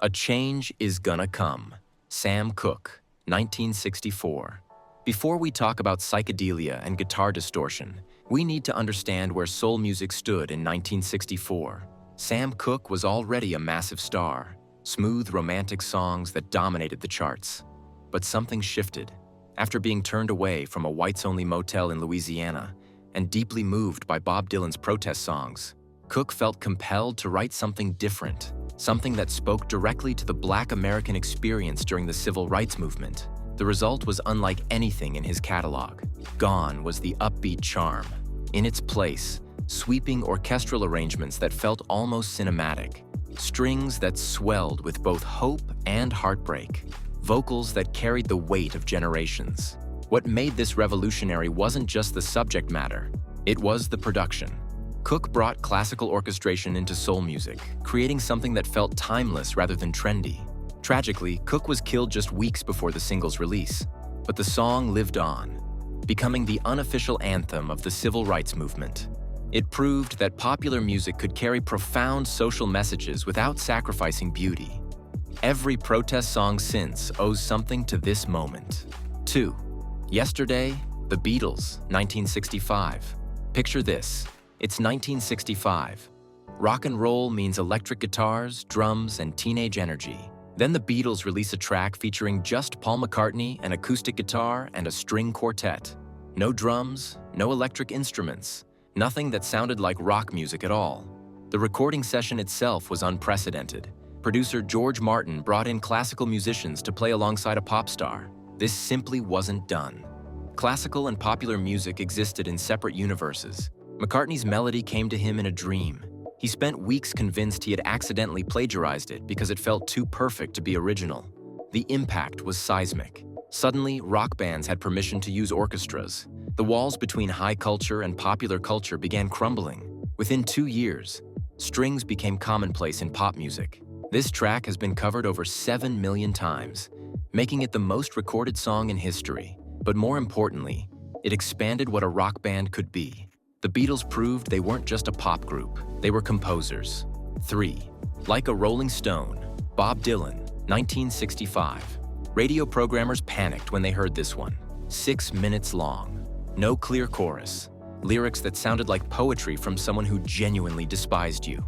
A change is gonna come. Sam Cooke, 1964. Before we talk about psychedelia and guitar distortion, we need to understand where soul music stood in 1964. Sam Cooke was already a massive star, smooth romantic songs that dominated the charts. But something shifted. After being turned away from a whites-only motel in Louisiana and deeply moved by Bob Dylan's protest songs, Cooke felt compelled to write something different, something that spoke directly to the Black American experience during the Civil Rights Movement. The result was unlike anything in his catalog. Gone was the upbeat charm. In its place, sweeping orchestral arrangements that felt almost cinematic, strings that swelled with both hope and heartbreak, vocals that carried the weight of generations. What made this revolutionary wasn't just the subject matter, it was the production. Cooke brought classical orchestration into soul music, creating something that felt timeless rather than trendy. Tragically, Cooke was killed just weeks before the single's release, but the song lived on, becoming the unofficial anthem of the Civil Rights Movement. It proved that popular music could carry profound social messages without sacrificing beauty. Every protest song since owes something to this moment. 2. Yesterday, The Beatles, 1965. Picture this. It's 1965. Rock and roll means electric guitars, drums, and teenage energy. Then the Beatles release a track featuring just Paul McCartney, an acoustic guitar, and a string quartet. No drums, no electric instruments, nothing that sounded like rock music at all. The recording session itself was unprecedented. Producer George Martin brought in classical musicians to play alongside a pop star. This simply wasn't done. Classical and popular music existed in separate universes. McCartney's melody came to him in a dream. He spent weeks convinced he had accidentally plagiarized it because it felt too perfect to be original. The impact was seismic. Suddenly, rock bands had permission to use orchestras. The walls between high culture and popular culture began crumbling. Within 2 years, strings became commonplace in pop music. This track has been covered over 7 million times, making it the most recorded song in history. But more importantly, it expanded what a rock band could be. The Beatles proved they weren't just a pop group, they were composers. 3. Like a Rolling Stone, Bob Dylan, 1965. Radio programmers panicked when they heard this one. 6 minutes long. No clear chorus. Lyrics that sounded like poetry from someone who genuinely despised you.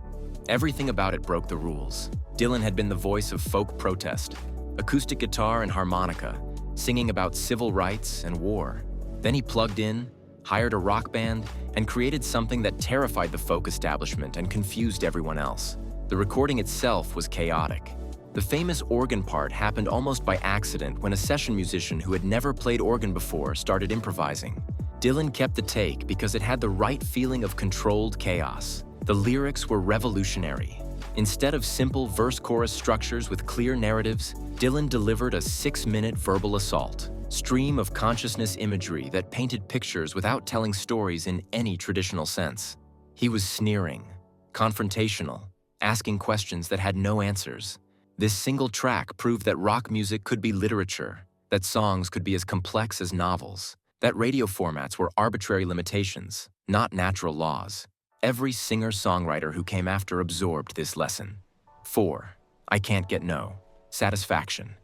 Everything about it broke the rules. Dylan had been the voice of folk protest, acoustic guitar and harmonica, singing about civil rights and war. Then he plugged in, hired a rock band, and created something that terrified the folk establishment and confused everyone else. The recording itself was chaotic. The famous organ part happened almost by accident when a session musician who had never played organ before started improvising. Dylan kept the take because it had the right feeling of controlled chaos. The lyrics were revolutionary. Instead of simple verse-chorus structures with clear narratives, Dylan delivered a 6-minute verbal assault. Stream of consciousness imagery that painted pictures without telling stories in any traditional sense. He was sneering, confrontational, asking questions that had no answers. This single track proved that rock music could be literature, that songs could be as complex as novels, that radio formats were arbitrary limitations, not natural laws. Every singer-songwriter who came after absorbed this lesson. 4. I Can't Get No. Satisfaction.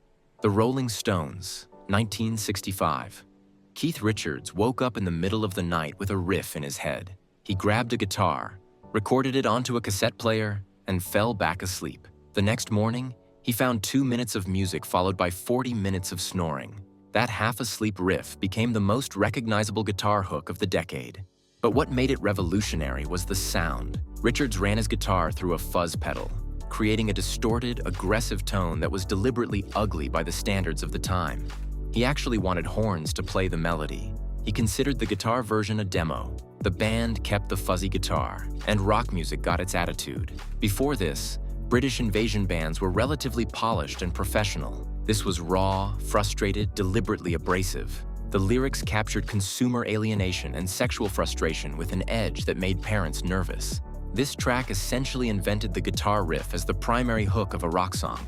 The Rolling Stones, 1965. Keith Richards woke up in the middle of the night with a riff in his head. He grabbed a guitar, recorded it onto a cassette player, and fell back asleep. The next morning, he found 2 minutes of music followed by 40 minutes of snoring. That half-asleep riff became the most recognizable guitar hook of the decade. But what made it revolutionary was the sound. Richards ran his guitar through a fuzz pedal, creating a distorted, aggressive tone that was deliberately ugly by the standards of the time. He actually wanted horns to play the melody. He considered the guitar version a demo. The band kept the fuzzy guitar, and rock music got its attitude. Before this, British invasion bands were relatively polished and professional. This was raw, frustrated, deliberately abrasive. The lyrics captured consumer alienation and sexual frustration with an edge that made parents nervous. This track essentially invented the guitar riff as the primary hook of a rock song.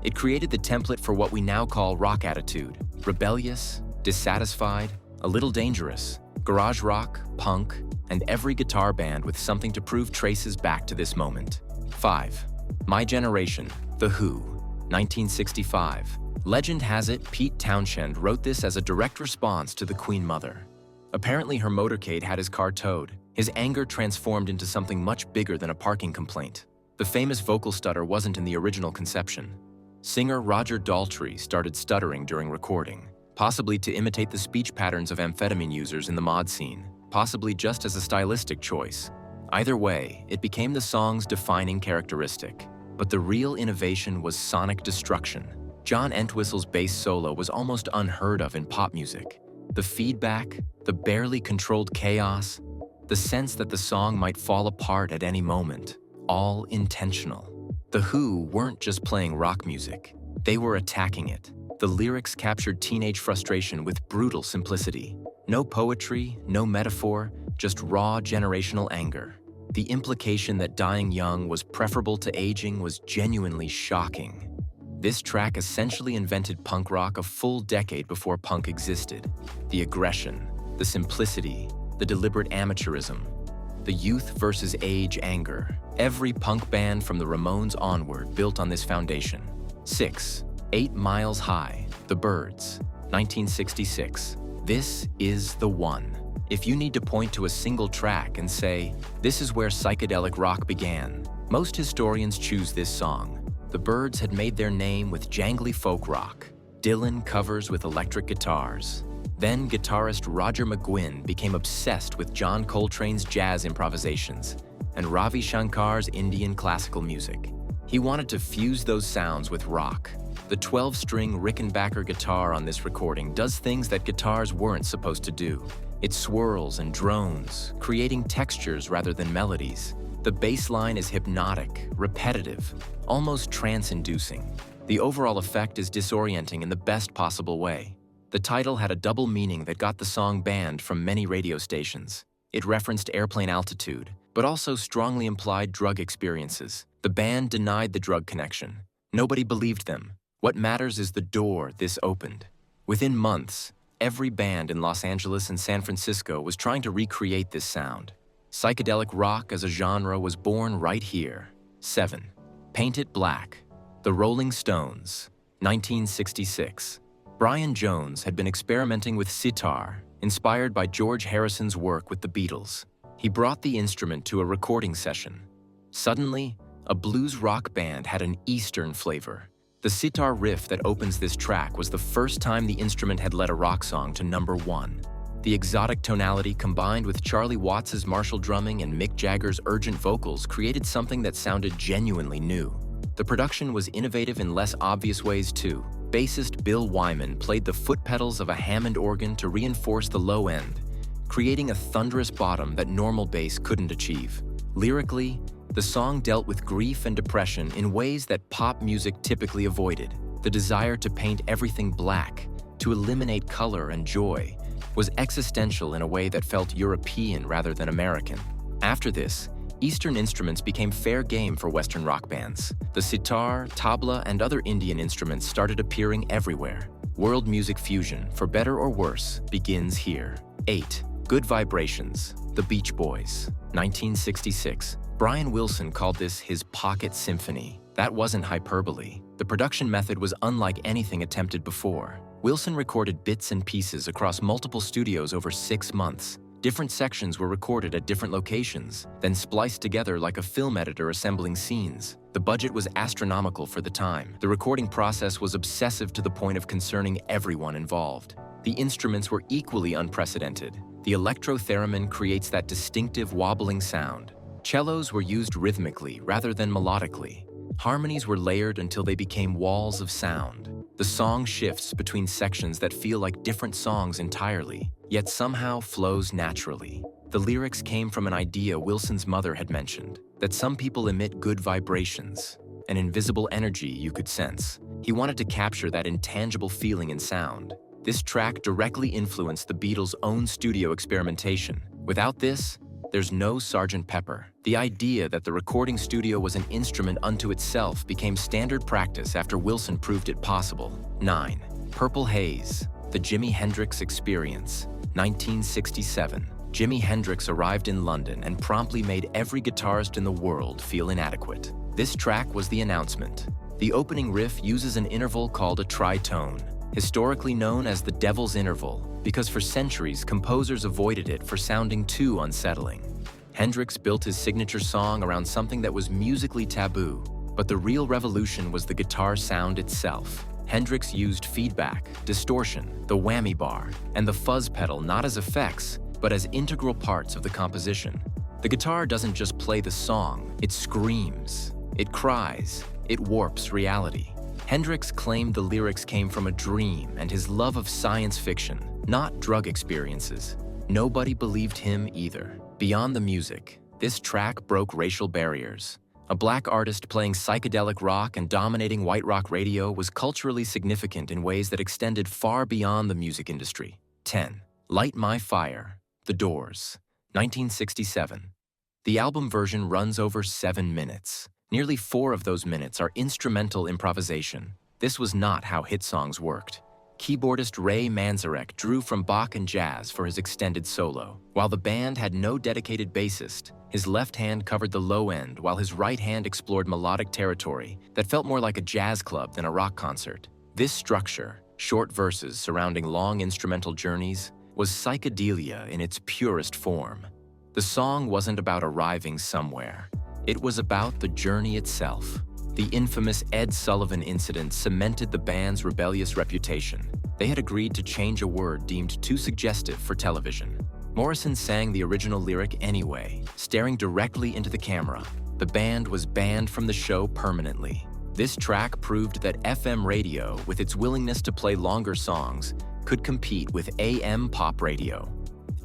It created the template for what we now call rock attitude: rebellious, dissatisfied, a little dangerous. Garage rock, punk, and every guitar band with something to prove traces back to this moment. 5. My Generation, The Who. 1965. Legend has it Pete Townshend wrote this as a direct response to the Queen Mother. Apparently her motorcade had his car towed. His anger transformed into something much bigger than a parking complaint. The famous vocal stutter wasn't in the original conception. Singer Roger Daltrey started stuttering during recording, possibly to imitate the speech patterns of amphetamine users in the mod scene, possibly just as a stylistic choice. Either way, it became the song's defining characteristic. But the real innovation was sonic destruction. John Entwistle's bass solo was almost unheard of in pop music. The feedback, the barely controlled chaos, the sense that the song might fall apart at any moment, all intentional. The Who weren't just playing rock music, they were attacking it. The lyrics captured teenage frustration with brutal simplicity. No poetry, no metaphor, just raw generational anger. The implication that dying young was preferable to aging was genuinely shocking. This track essentially invented punk rock a full decade before punk existed. The aggression, the simplicity, the deliberate amateurism, the youth versus age anger. Every punk band from the Ramones onward built on this foundation. 6. 8 Miles High, The Byrds, 1966. This is the one. If you need to point to a single track and say, this is where psychedelic rock began, most historians choose this song. The Byrds had made their name with jangly folk rock, Dylan covers with electric guitars. Then guitarist Roger McGuinn became obsessed with John Coltrane's jazz improvisations and Ravi Shankar's Indian classical music. He wanted to fuse those sounds with rock. The 12-string Rickenbacker guitar on this recording does things that guitars weren't supposed to do. It swirls and drones, creating textures rather than melodies. The bass line is hypnotic, repetitive, almost trance-inducing. The overall effect is disorienting in the best possible way. The title had a double meaning that got the song banned from many radio stations. It referenced airplane altitude, but also strongly implied drug experiences. The band denied the drug connection. Nobody believed them. What matters is the door this opened. Within months, every band in Los Angeles and San Francisco was trying to recreate this sound. Psychedelic rock as a genre was born right here. 7. Paint It Black, The Rolling Stones, 1966. Brian Jones had been experimenting with sitar, inspired by George Harrison's work with the Beatles. He brought the instrument to a recording session. Suddenly, a blues rock band had an Eastern flavor. The sitar riff that opens this track was the first time the instrument had led a rock song to #1. The exotic tonality combined with Charlie Watts's martial drumming and Mick Jagger's urgent vocals created something that sounded genuinely new. The production was innovative in less obvious ways too. Bassist Bill Wyman played the foot pedals of a Hammond organ to reinforce the low end, creating a thunderous bottom that normal bass couldn't achieve. Lyrically, the song dealt with grief and depression in ways that pop music typically avoided. The desire to paint everything black, to eliminate color and joy, was existential in a way that felt European rather than American. After this, Eastern instruments became fair game for Western rock bands. The sitar, tabla, and other Indian instruments started appearing everywhere. World music fusion, for better or worse, begins here. 8. Good Vibrations, The Beach Boys, 1966. Brian Wilson called this his pocket symphony. That wasn't hyperbole. The production method was unlike anything attempted before. Wilson recorded bits and pieces across multiple studios over 6 months. Different sections were recorded at different locations, then spliced together like a film editor assembling scenes. The budget was astronomical for the time. The recording process was obsessive to the point of concerning everyone involved. The instruments were equally unprecedented. The electro-theremin creates that distinctive wobbling sound. Cellos were used rhythmically rather than melodically. Harmonies were layered until they became walls of sound. The song shifts between sections that feel like different songs entirely, yet somehow flows naturally. The lyrics came from an idea Wilson's mother had mentioned, that some people emit good vibrations, an invisible energy you could sense. He wanted to capture that intangible feeling in sound. This track directly influenced the Beatles' own studio experimentation. Without this, there's no Sgt. Pepper. The idea that the recording studio was an instrument unto itself became standard practice after Wilson proved it possible. 9. Purple Haze, The Jimi Hendrix Experience, 1967. Jimi Hendrix arrived in London and promptly made every guitarist in the world feel inadequate. This track was the announcement. The opening riff uses an interval called a tritone, historically known as the devil's interval, because for centuries composers avoided it for sounding too unsettling. Hendrix built his signature song around something that was musically taboo, but the real revolution was the guitar sound itself. Hendrix used feedback, distortion, the whammy bar, and the fuzz pedal not as effects, but as integral parts of the composition. The guitar doesn't just play the song, it screams, it cries, it warps reality. Hendrix claimed the lyrics came from a dream and his love of science fiction, not drug experiences. Nobody believed him either. Beyond the music, this track broke racial barriers. A black artist playing psychedelic rock and dominating white rock radio was culturally significant in ways that extended far beyond the music industry. 10. Light My Fire, The Doors, 1967. The album version runs over 7 minutes. Nearly 4 of those minutes are instrumental improvisation. This was not how hit songs worked. Keyboardist Ray Manzarek drew from Bach and jazz for his extended solo. While the band had no dedicated bassist, his left hand covered the low end while his right hand explored melodic territory that felt more like a jazz club than a rock concert. This structure, short verses surrounding long instrumental journeys, was psychedelia in its purest form. The song wasn't about arriving somewhere. It was about the journey itself. The infamous Ed Sullivan incident cemented the band's rebellious reputation. They had agreed to change a word deemed too suggestive for television. Morrison sang the original lyric anyway, staring directly into the camera. The band was banned from the show permanently. This track proved that FM radio, with its willingness to play longer songs, could compete with AM pop radio.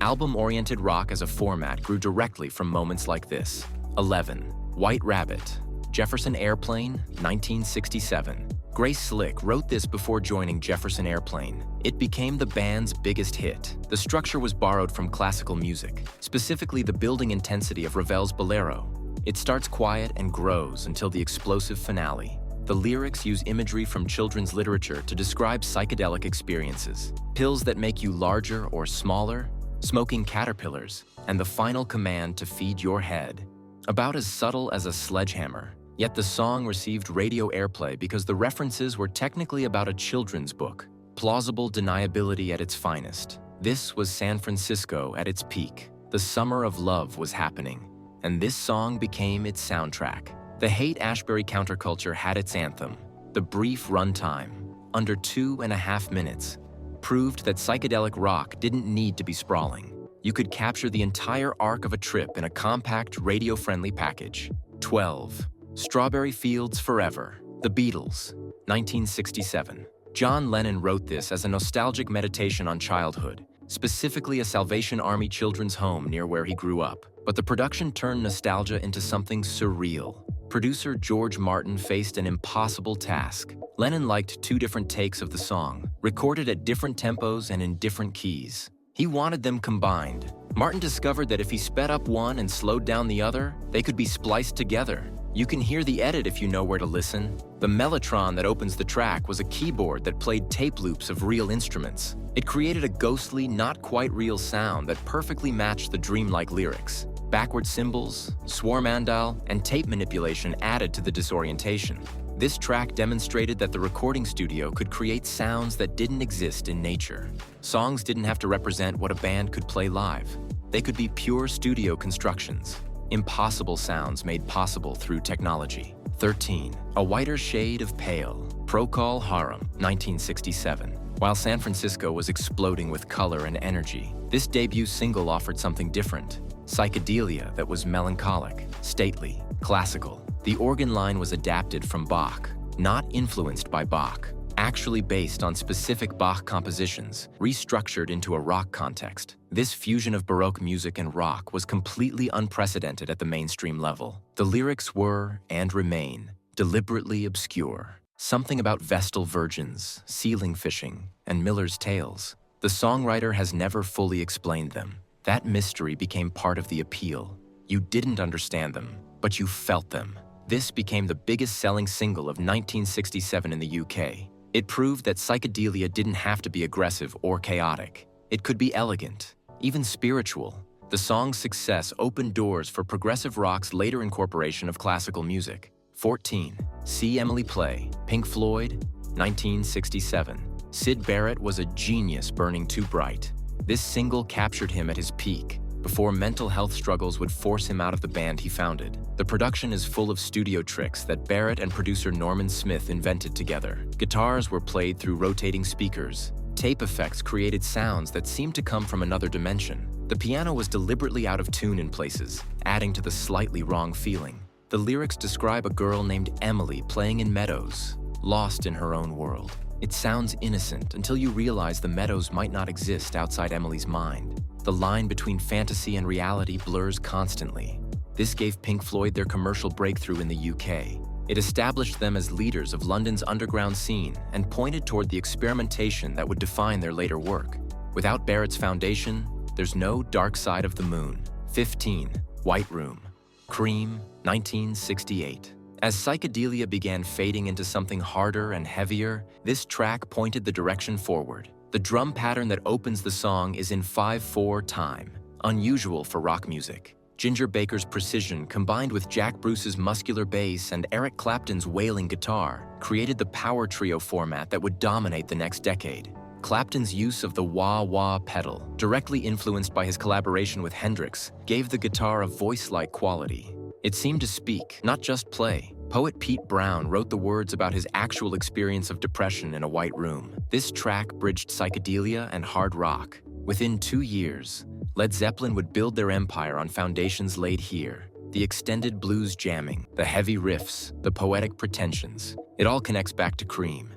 Album-oriented rock as a format grew directly from moments like this. 11. White Rabbit, Jefferson Airplane, 1967. Grace Slick wrote this before joining Jefferson Airplane. It became the band's biggest hit. The structure was borrowed from classical music, specifically the building intensity of Ravel's Bolero. It starts quiet and grows until the explosive finale. The lyrics use imagery from children's literature to describe psychedelic experiences. Pills that make you larger or smaller, smoking caterpillars, and the final command to feed your head. About as subtle as a sledgehammer. Yet the song received radio airplay because the references were technically about a children's book. Plausible deniability at its finest. This was San Francisco at its peak. The summer of love was happening, and this song became its soundtrack. The Haight-Ashbury counterculture had its anthem. The brief runtime, under 2.5 minutes, proved that psychedelic rock didn't need to be sprawling. You could capture the entire arc of a trip in a compact, radio-friendly package. 12. Strawberry Fields Forever, The Beatles, 1967. John Lennon wrote this as a nostalgic meditation on childhood, specifically a Salvation Army children's home near where he grew up. But the production turned nostalgia into something surreal. Producer George Martin faced an impossible task. Lennon liked 2 different takes of the song, recorded at different tempos and in different keys. He wanted them combined. Martin discovered that if he sped up one and slowed down the other, they could be spliced together. You can hear the edit if you know where to listen. The mellotron that opens the track was a keyboard that played tape loops of real instruments. It created a ghostly, not quite real sound that perfectly matched the dreamlike lyrics. Backward cymbals, swarmandal, and tape manipulation added to the disorientation. This track demonstrated that the recording studio could create sounds that didn't exist in nature. Songs didn't have to represent what a band could play live. They could be pure studio constructions. Impossible sounds made possible through technology. 13. A Whiter Shade of Pale, Procol Harum, 1967. While San Francisco was exploding with color and energy, this debut single offered something different. Psychedelia that was melancholic, stately, classical. The organ line was adapted from Bach, not influenced by Bach, actually based on specific Bach compositions, restructured into a rock context. This fusion of Baroque music and rock was completely unprecedented at the mainstream level. The lyrics were, and remain, deliberately obscure. Something about Vestal virgins, ceiling fishing, and Miller's tales. The songwriter has never fully explained them. That mystery became part of the appeal. You didn't understand them, but you felt them. This became the biggest selling single of 1967 in the UK. It proved that psychedelia didn't have to be aggressive or chaotic. It could be elegant, even spiritual. The song's success opened doors for progressive rock's later incorporation of classical music. 14. See Emily Play, Pink Floyd, 1967. Syd Barrett was a genius burning too bright. This single captured him at his peak, before mental health struggles would force him out of the band he founded. The production is full of studio tricks that Barrett and producer Norman Smith invented together. Guitars were played through rotating speakers. Tape effects created sounds that seemed to come from another dimension. The piano was deliberately out of tune in places, adding to the slightly wrong feeling. The lyrics describe a girl named Emily playing in meadows, lost in her own world. It sounds innocent until you realize the meadows might not exist outside Emily's mind. The line between fantasy and reality blurs constantly. This gave Pink Floyd their commercial breakthrough in the UK. It established them as leaders of London's underground scene and pointed toward the experimentation that would define their later work. Without Barrett's foundation, there's no Dark Side of the Moon. 15. White Room. Cream, 1968. As psychedelia began fading into something harder and heavier, this track pointed the direction forward. The drum pattern that opens the song is in 5/4 time, unusual for rock music. Ginger Baker's precision, combined with Jack Bruce's muscular bass and Eric Clapton's wailing guitar, created the power trio format that would dominate the next decade. Clapton's use of the wah-wah pedal, directly influenced by his collaboration with Hendrix, gave the guitar a voice-like quality. It seemed to speak, not just play. Poet Pete Brown wrote the words about his actual experience of depression in a white room. This track bridged psychedelia and hard rock. Within 2 years, Led Zeppelin would build their empire on foundations laid here. The extended blues jamming, the heavy riffs, the poetic pretensions. It all connects back to Cream.